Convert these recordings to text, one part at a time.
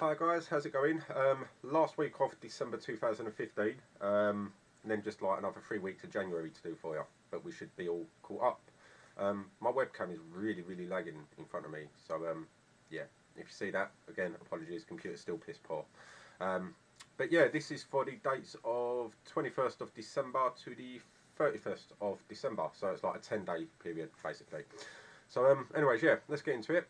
Hi guys, how's it going? Last week of December 2015, and then just like another 3 weeks of January to do for you, but we should be all caught up. My webcam is really lagging in front of me, so yeah, if you see that, again, apologies, computer's still piss poor. But yeah, this is for the dates of 21st of December to the 31st of December, so it's like a 10-day period basically. So anyways, yeah, let's get into it.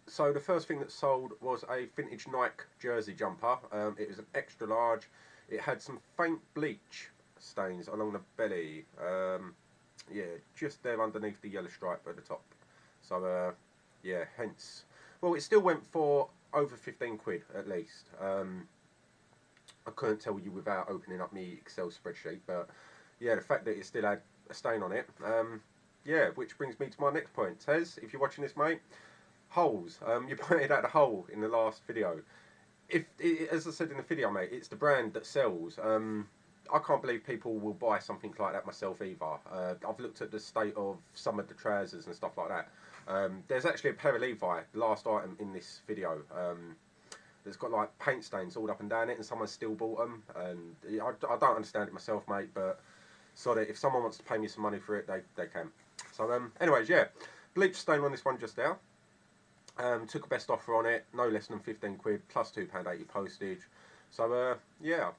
So the first thing that sold was a vintage Nike jersey jumper. It was an extra large. It had some faint bleach stains along the belly. Yeah, just there underneath the yellow stripe at the top. So yeah, hence. Well, it still went for over 15 quid at least. I couldn't tell you without opening up my Excel spreadsheet, but yeah, the fact that it still had a stain on it. Yeah, which brings me to my next point. Tez, if you're watching this, mate. Holes. You pointed out the hole in the last video. As I said in the video, mate, it's the brand that sells. I can't believe people will buy something like that myself either. I've looked at the state of some of the trousers and stuff like that. There's actually a pair of Levi, the last item in this video, that's got like paint stains all up and down it, and someone still bought them. And I don't understand it myself, mate, but sorry, if someone wants to pay me some money for it, they can. So anyways, yeah, bleach stain on this one just now. Took a best offer on it, no less than 15 quid plus £2.80 postage. So yeah.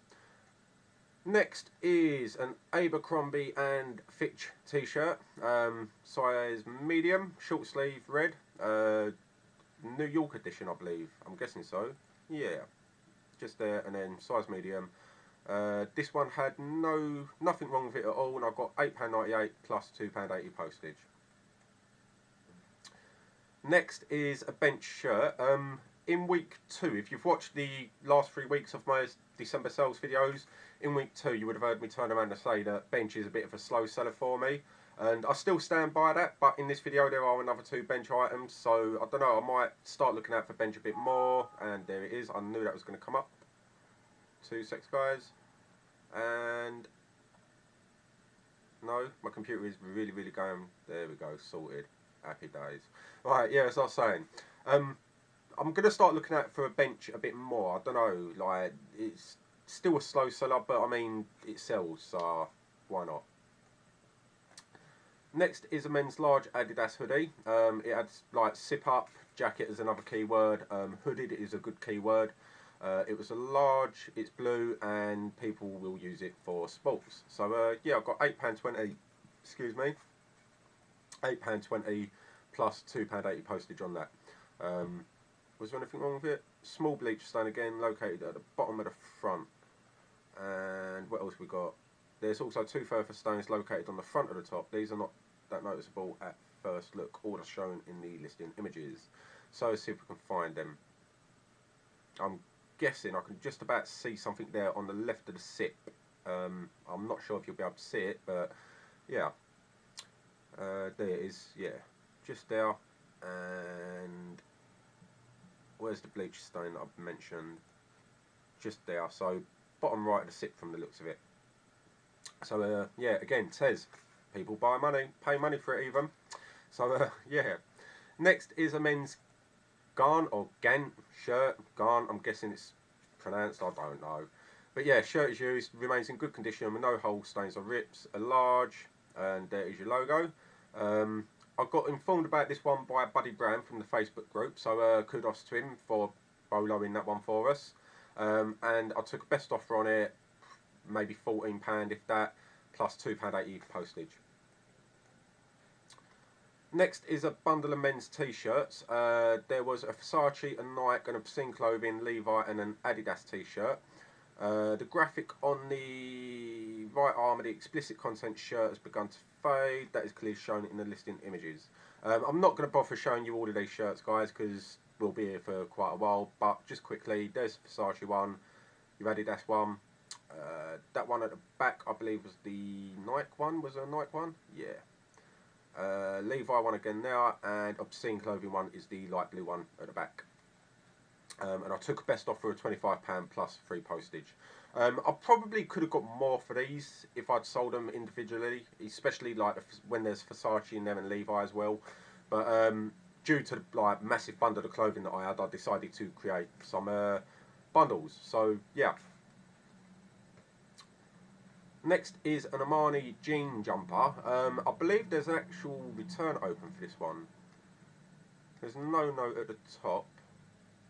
Next is an Abercrombie and Fitch t-shirt, size medium, short sleeve, red, New York edition, I believe. I'm guessing so. Yeah, just there, and then size medium. This one had nothing wrong with it at all, and I got £8.98 plus £2.80 postage. Next is a bench shirt. In week 2, if you've watched the last 3 weeks of my December sales videos, in week 2 you would have heard me turn around and say that bench is a bit of a slow seller for me. And I still stand by that, but in this video there are another 2 bench items, so I don't know, I might start looking out for bench a bit more. And there it is, I knew that was going to come up. 2 secs, guys. And no, my computer is really going. There we go, sorted. Happy days. Right, yeah, as I was saying, I'm going to start looking out for a bench a bit more. I don't know, like, it's still a slow seller, but I mean, it sells, so why not? Next is a men's large Adidas hoodie. It adds, like, zip up, jacket is another keyword, hooded is a good keyword. It was a large, it's blue, and people will use it for sports. So, yeah, I've got £8.20, excuse me. £8.20 plus £2.80 postage on that. Was there anything wrong with it? Small bleach stain again, located at the bottom of the front. And what else we got? There's also 2 further stains located on the front of the top. These are not that noticeable at first look, all are shown in the listing images. So let's see if we can find them. I'm guessing I can just about see something there on the left of the sip. I'm not sure if you'll be able to see it, but yeah. There it is, yeah, just there. And where's the bleach stain that I've mentioned? Just there, so bottom right of the sip from the looks of it. So yeah, again, says people buy money, pay money for it even. So yeah. Next is a men's Garn or Gant shirt. Garn, I'm guessing it's pronounced, I don't know. But yeah, shirt is used, remains in good condition with no hole stains or rips. A large, and there is your logo. I got informed about this one by Buddy Brown from the Facebook group, so kudos to him for boloing that one for us. And I took a best offer on it, maybe £14 if that, plus £2.80 postage. Next is a bundle of men's t-shirts. There was a Versace, a Nike, an Obscene Clothing, Levi and an Adidas t-shirt. The graphic on the right arm of the explicit content shirt has begun to fade. That is clearly shown in the listing images. I'm not going to bother showing you all of these shirts, guys, because we'll be here for quite a while. But just quickly, there's the Versace one, your Adidas one. That one at the back, I believe, was the Nike one. Was there a Nike one? Yeah. Levi one again there, and Obscene Clothing one is the light blue one at the back. And I took a best offer of £25 plus free postage. I probably could have got more for these if I'd sold them individually, especially like when there's Versace in them and Levi as well. But due to like massive bundle of clothing that I had, I decided to create some bundles. So yeah. Next is an Armani jean jumper. I believe there's an actual return open for this one. There's no note at the top.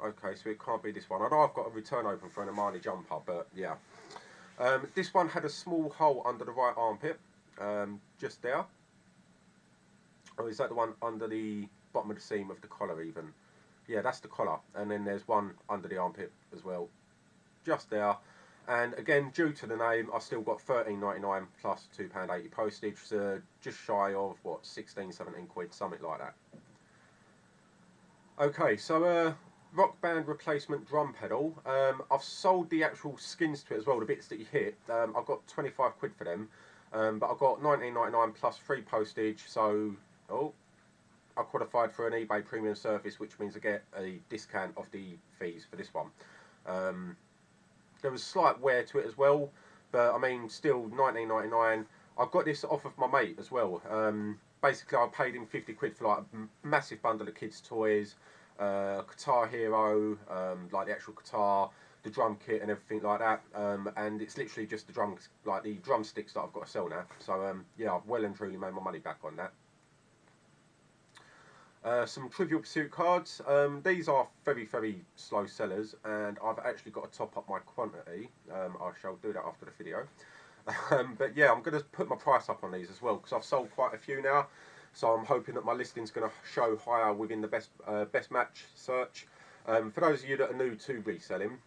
Okay, so it can't be this one. I know I've got a return open for an Armani jumper, but yeah. This one had a small hole under the right armpit, just there. Or is that the one under the bottom of the seam of the collar even? Yeah, that's the collar. And then there's one under the armpit as well, just there. And again, due to the name, I still got £13.99 plus £2.80 postage, so just shy of, what, 16, 17 quid, something like that. Okay, so Rock Band replacement drum pedal. I've sold the actual skins to it as well, the bits that you hit. I've got 25 quid for them, but I've got £19.99 plus free postage, so I qualified for an eBay premium service, which means I get a discount off the fees for this one. There was slight wear to it as well, but I mean, still £19.99. I got this off of my mate as well. Basically, I paid him 50 quid for like a massive bundle of kids' toys, Guitar Hero, like the actual guitar, the drum kit, and everything like that. And it's literally just the drums, like the drumsticks that I've got to sell now. So yeah, I've well and truly made my money back on that. Some Trivial Pursuit cards. These are very, very slow sellers, and I've actually got to top up my quantity. I shall do that after the video. But yeah, I'm going to put my price up on these as well, because I've sold quite a few now. So I'm hoping that my listing's going to show higher within the best match search. For those of you that are new to reselling,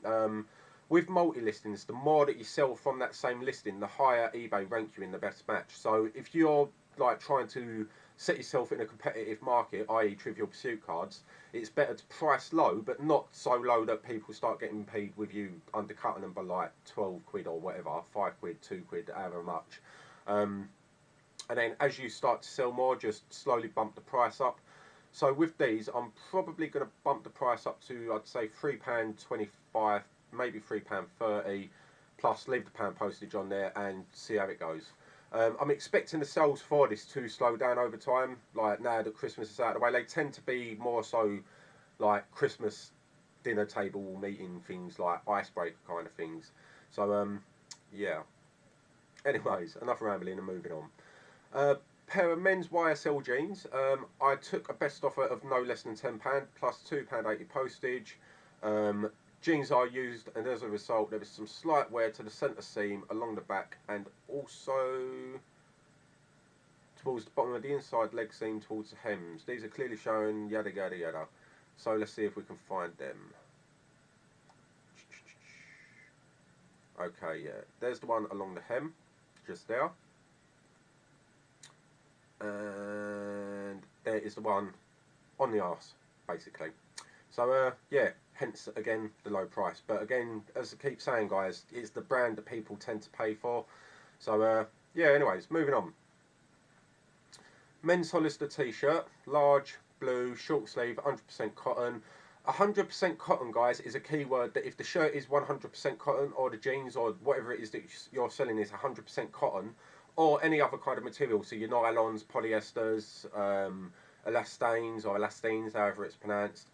with multi-listings, the more that you sell from that same listing, the higher eBay rank you in the best match. So if you're like trying to set yourself in a competitive market, i.e. Trivial Pursuit cards, it's better to price low, but not so low that people start getting paid with you undercutting them by like 12 quid or whatever, 5 quid, 2 quid, however much. And then as you start to sell more, just slowly bump the price up. So with these, I'm probably going to bump the price up to, I'd say, £3.25, maybe £3.30, plus leave the pound postage on there and see how it goes. I'm expecting the sales for this to slow down over time. Like now that Christmas is out of the way, they tend to be more so like Christmas dinner table meeting things, like icebreaker kind of things. So yeah. Anyways, enough rambling and moving on. Pair of men's YSL jeans. I took a best offer of no less than £10 plus £2.80 postage. Jeans are used, and as a result there is some slight wear to the centre seam along the back and also towards the bottom of the inside leg seam towards the hems. These are clearly shown, yada yada yada. So let's see if we can find them. Okay, yeah, there's the one along the hem, just there. And there is the one on the arse, basically. So yeah, hence again the low price. But again, as I keep saying, guys, it's the brand that people tend to pay for. So yeah, anyways, moving on. Men's Hollister t-shirt, large, blue, short sleeve, 100% cotton. 100% cotton, guys, is a key word. That if the shirt is 100% cotton, or the jeans or whatever it is that you're selling is 100% cotton, or any other kind of material, so your nylons, polyesters, elastanes or elastines, however it's pronounced.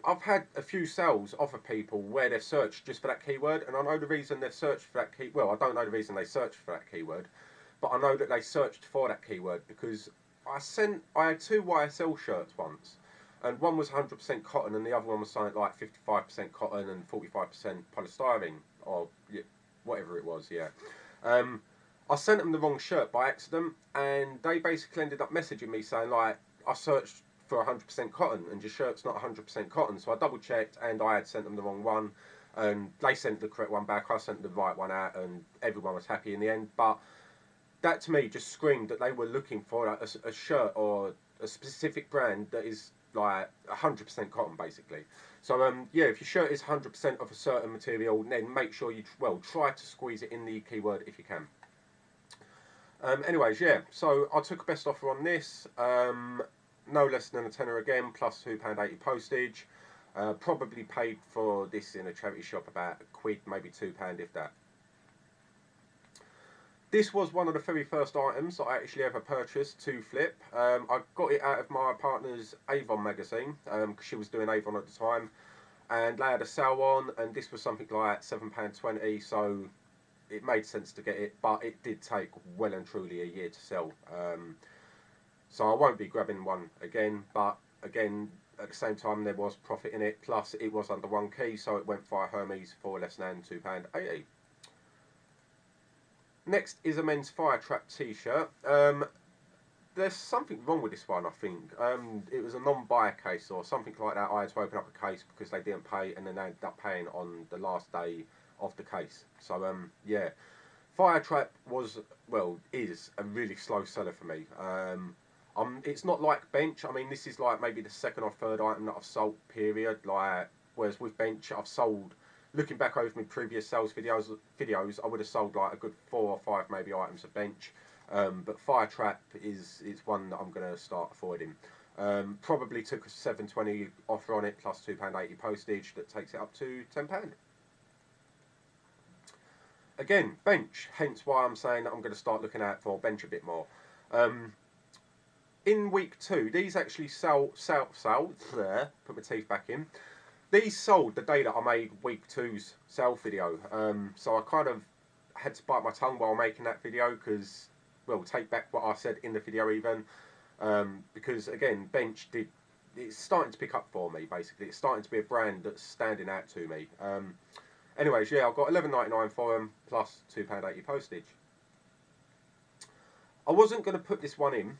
I've had a few sales off of people where they've searched just for that keyword, and I know the reason they've searched for that key. Well, I don't know the reason they searched for that keyword, but I know that they searched for that keyword because I had two YSL shirts once, and one was 100% cotton, and the other one was something like 55% cotton and 45% polystyrene, or yeah, whatever it was. Yeah. I sent them the wrong shirt by accident, and they basically ended up messaging me saying like, I searched for 100% cotton and your shirt's not 100% cotton. So I double checked and I had sent them the wrong one, and they sent the correct one back. I sent the right one out and everyone was happy in the end. But that to me just screamed that they were looking for a shirt or a specific brand that is like 100% cotton basically. So yeah, if your shirt is 100% of a certain material, then make sure you try to squeeze it in the keyword if you can. Anyways, yeah, so I took a best offer on this. No less than a tenner again, plus £2.80 postage. Probably paid for this in a charity shop about £1, maybe £2 if that. This was one of the very first items that I actually ever purchased to flip. I got it out of my partner's Avon magazine, because she was doing Avon at the time, and they had a sale on, and this was something like £7.20, so it made sense to get it, but it did take well and truly a year to sell. So I won't be grabbing one again, but again, at the same time, there was profit in it, plus it was under one key, so it went via Hermes for less than £2.80. Next is a men's fire trap t-shirt. There's something wrong with this one, I think. It was a non-buyer case or something like that. I had to open up a case because they didn't pay, and then they ended up paying on the last day of the case. So yeah, fire trap was, well, is a really slow seller for me. It's not like bench. I mean, this is like maybe the second or third item that I've sold, period. Like, whereas with bench, I've sold, looking back over my previous sales videos, I would have sold like a good 4 or 5 maybe items of bench. But fire trap is one that I'm going to start avoiding. Probably took a £7.20 offer on it plus £2.80 postage. That takes it up to £10. Again, bench. Hence why I'm saying that I'm going to start looking out for bench a bit more. In week 2, these actually sold. Put my teeth back in. These sold the day that I made week 2's sale video. So I kind of had to bite my tongue while making that video because, well, take back what I said in the video even. Because again, bench it's starting to pick up for me. Basically, it's starting to be a brand that's standing out to me. Anyways, yeah, I've got £11.99 for them plus £2.80 postage. I wasn't going to put this one in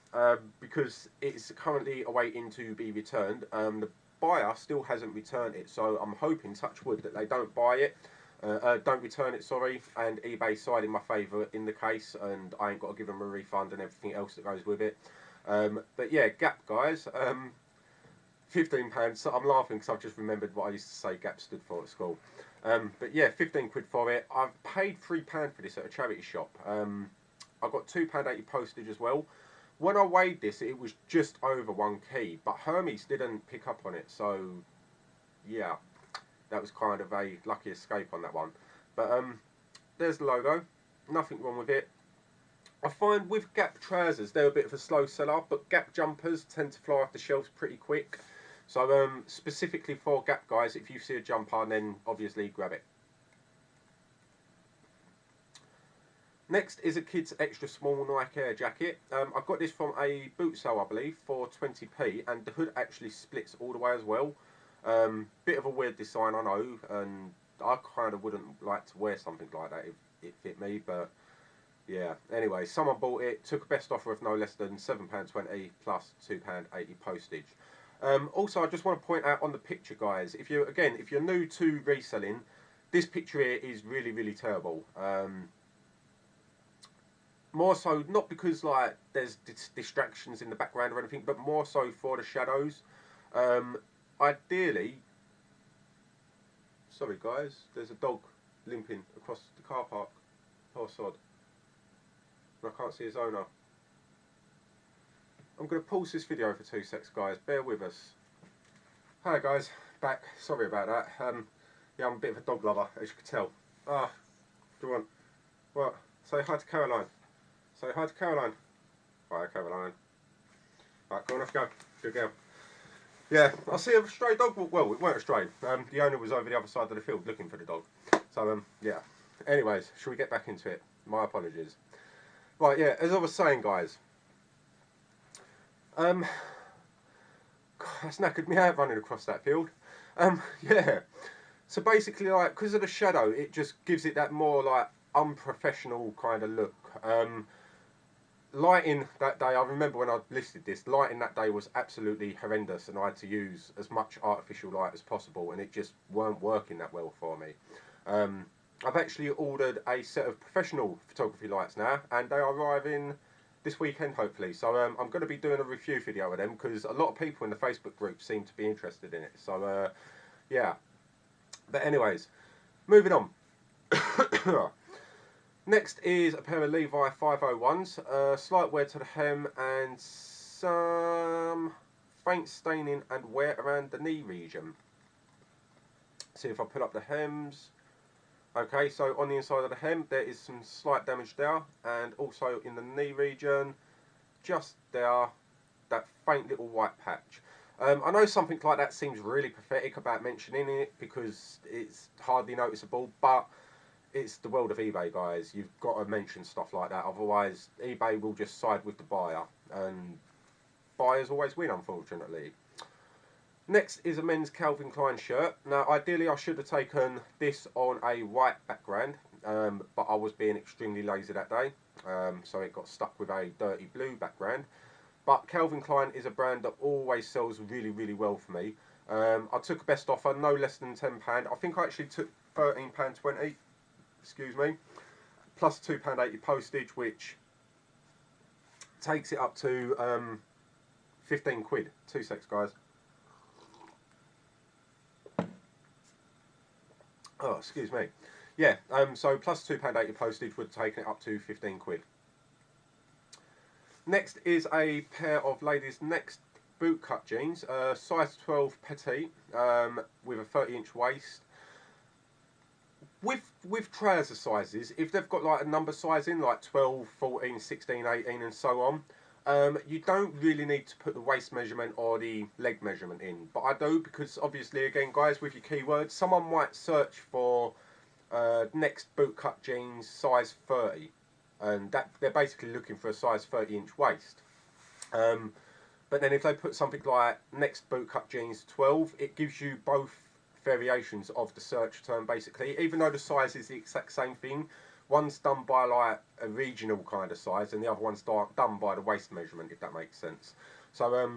because it's currently awaiting to be returned. The buyer still hasn't returned it, so I'm hoping, touch wood, that they don't buy it, don't return it, sorry, and eBay side in my favour in the case, and I ain't got to give them a refund and everything else that goes with it. But yeah, Gap, guys, £15. So I'm laughing because I've just remembered what I used to say Gap stood for at school. But yeah, 15 quid for it. I've paid £3 for this at a charity shop. I got £2.80 postage as well. When I weighed this, it was just over 1 key, but Hermes didn't pick up on it, so yeah, that was kind of a lucky escape on that one. But there's the logo, nothing wrong with it. I find with Gap trousers, they're a bit of a slow seller, but Gap jumpers tend to fly off the shelves pretty quick. So specifically for Gap guys, if you see a jumper, then obviously grab it. Next is a kid's extra small Nike Air jacket. I got this from a boot sale, I believe, for 20p, and the hood actually splits all the way as well. Bit of a weird design, I know, and I kind of wouldn't like to wear something like that if it fit me, but yeah. Anyway, someone bought it, took a best offer of no less than £7.20 plus £2.80 postage. Also, I just want to point out on the picture, guys, if you're new to reselling, this picture here is really, really terrible. More so, not because like there's distractions in the background or anything, but more so for the shadows. Ideally, sorry guys, there's a dog limping across the car park. Poor sod. And I can't see his owner. I'm going to pause this video for 2 secs, guys. Bear with us. Hi guys, back. Sorry about that. Yeah, I'm a bit of a dog lover, as you can tell. Do you want? What? Say hi to Caroline. Say hi to Caroline. Hi, Caroline. Right, go on, let's go. Good girl. Yeah, I see a stray dog. Well, it weren't a stray. The owner was over the other side of the field looking for the dog. So, yeah. Anyways, shall we get back into it? My apologies. Right, yeah, as I was saying, guys. God, that's knackered me out running across that field. Yeah. So basically, like, because of the shadow, it just gives it that more, like, unprofessional kind of look. Lighting that day, I remember when I listed this, lighting that day was absolutely horrendous, and I had to use as much artificial light as possible, and it just weren't working that well for me. I've actually ordered a set of professional photography lights now, and they are arriving this weekend hopefully. So I'm going to be doing a review video of them because a lot of people in the Facebook group seem to be interested in it. So yeah. But anyways, moving on. Next is a pair of Levi 501s, slight wear to the hem and some faint staining and wear around the knee region. See if I put up the hems. Okay, so on the inside of the hem there is some slight damage there, and also in the knee region, just there, that faint little white patch. I know something like that seems really pathetic about mentioning it because it's hardly noticeable, but it's the world of eBay, guys. You've got to mention stuff like that, otherwise eBay will just side with the buyer, and buyers always win, unfortunately. Next is a men's Calvin Klein shirt. Now, ideally I should have taken this on a white background, but I was being extremely lazy that day, so it got stuck with a dirty blue background. But Calvin Klein is a brand that always sells really, really well for me. I took a best offer, no less than £10. I think I actually took £13.20, excuse me, plus £2.80 postage, which takes it up to 15 quid. 2 secs, guys. Oh, excuse me. Yeah, so plus £2.80 postage would have taken it up to 15 quid. Next is a pair of ladies' Next bootcut jeans, size 12 petite, with a 30-inch waist. With trouser sizes, if they've got like a number sizing, like 12, 14, 16, 18 and so on, you don't really need to put the waist measurement or the leg measurement in. But I do, because obviously, again guys, with your keywords, someone might search for Next bootcut jeans size 30, and that they're basically looking for a size 30-inch waist. But then if they put something like Next bootcut jeans 12, it gives you both variations of the search term basically, even though the size is the exact same thing. One's done by like a regional kind of size, and the other one's done by the waist measurement, if that makes sense. So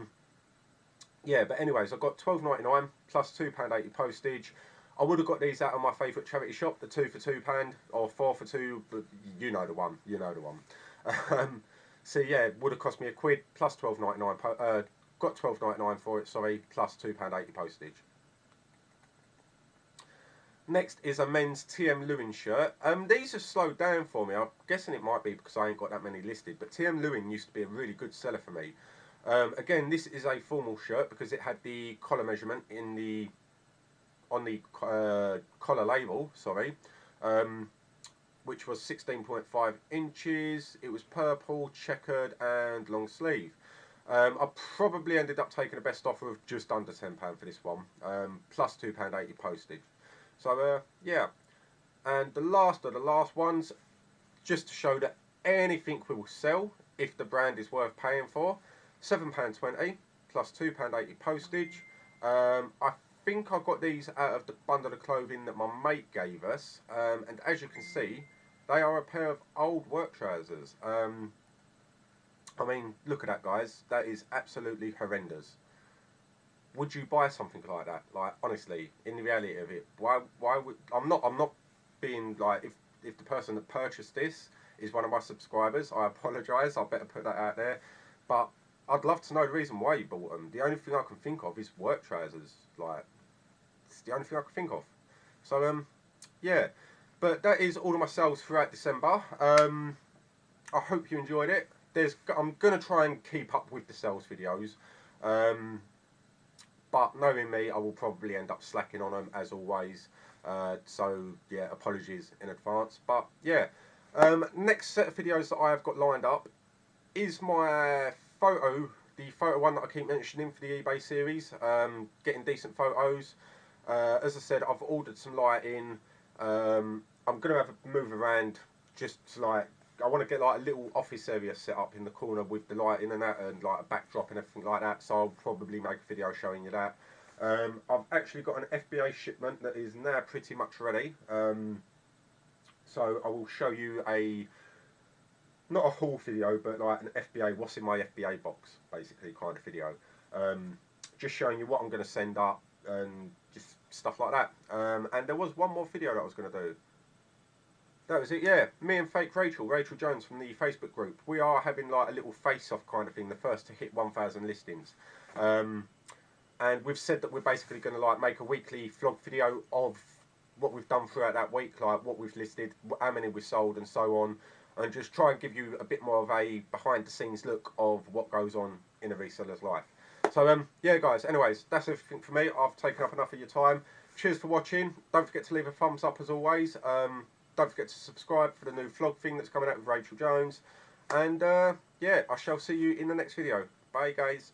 yeah, but anyways, I got £12.99 plus £2.80 postage. I would have got these out of my favourite charity shop, the 2 for £2 or 4 for 2, but you know the one, you know the one. So yeah, it would have cost me a quid plus £12.99. Got £12.99 for it, sorry, plus £2.80 postage. Next is a men's TM Lewin shirt. These have slowed down for me. I'm guessing it might be because I ain't got that many listed, but TM Lewin used to be a really good seller for me. Again, this is a formal shirt because it had the collar measurement in the on the collar label, sorry, which was 16.5 inches. It was purple, checkered, and long sleeve. I probably ended up taking a best offer of just under £10 for this one, plus £2.80 postage. So yeah, and the last of the last ones, just to show that anything will sell if the brand is worth paying for. £7.20 plus £2.80 postage. I think I got these out of the bundle of clothing that my mate gave us, and as you can see, they are a pair of old work trousers. I mean, look at that, guys. That is absolutely horrendous. Would you buy something like that? Like, honestly, in the reality of it, why would I'm not being like, if the person that purchased this is one of my subscribers, I apologise. I better put that out there. But I'd love to know the reason why you bought them. The only thing I can think of is work trousers. Like, it's the only thing I can think of. So yeah. But that is all of my sales throughout December. I hope you enjoyed it. I'm gonna try and keep up with the sales videos. But knowing me, I will probably end up slacking on them as always. So yeah, apologies in advance. But yeah, next set of videos that I have got lined up is my the photo one that I keep mentioning for the eBay series. Getting decent photos. As I said, I've ordered some lighting. I'm gonna have a move around, just to, like, I want to get like a little office area set up in the corner with the lighting and that, and like a backdrop and everything like that. So I'll probably make a video showing you that. I've actually got an FBA shipment that is now pretty much ready. So I will show you not a haul video, but like an FBA, what's in my FBA box, basically, kind of video. Just showing you what I'm going to send up and just stuff like that. And there was one more video that I was going to do. That was it, yeah. Me and fake Rachel Jones from the Facebook group. We are having like a little face-off kind of thing, the first to hit 1,000 listings. And we've said that we're basically going to like make a weekly vlog video of what we've done throughout that week, like what we've listed, how many we've sold and so on, and just try and give you a bit more of a behind-the-scenes look of what goes on in a reseller's life. So yeah guys, anyways, that's everything for me. I've taken up enough of your time. Cheers for watching. Don't forget to leave a thumbs up as always. Don't forget to subscribe for the new vlog thing that's coming out with Rachel Jones. And yeah, I shall see you in the next video. Bye guys.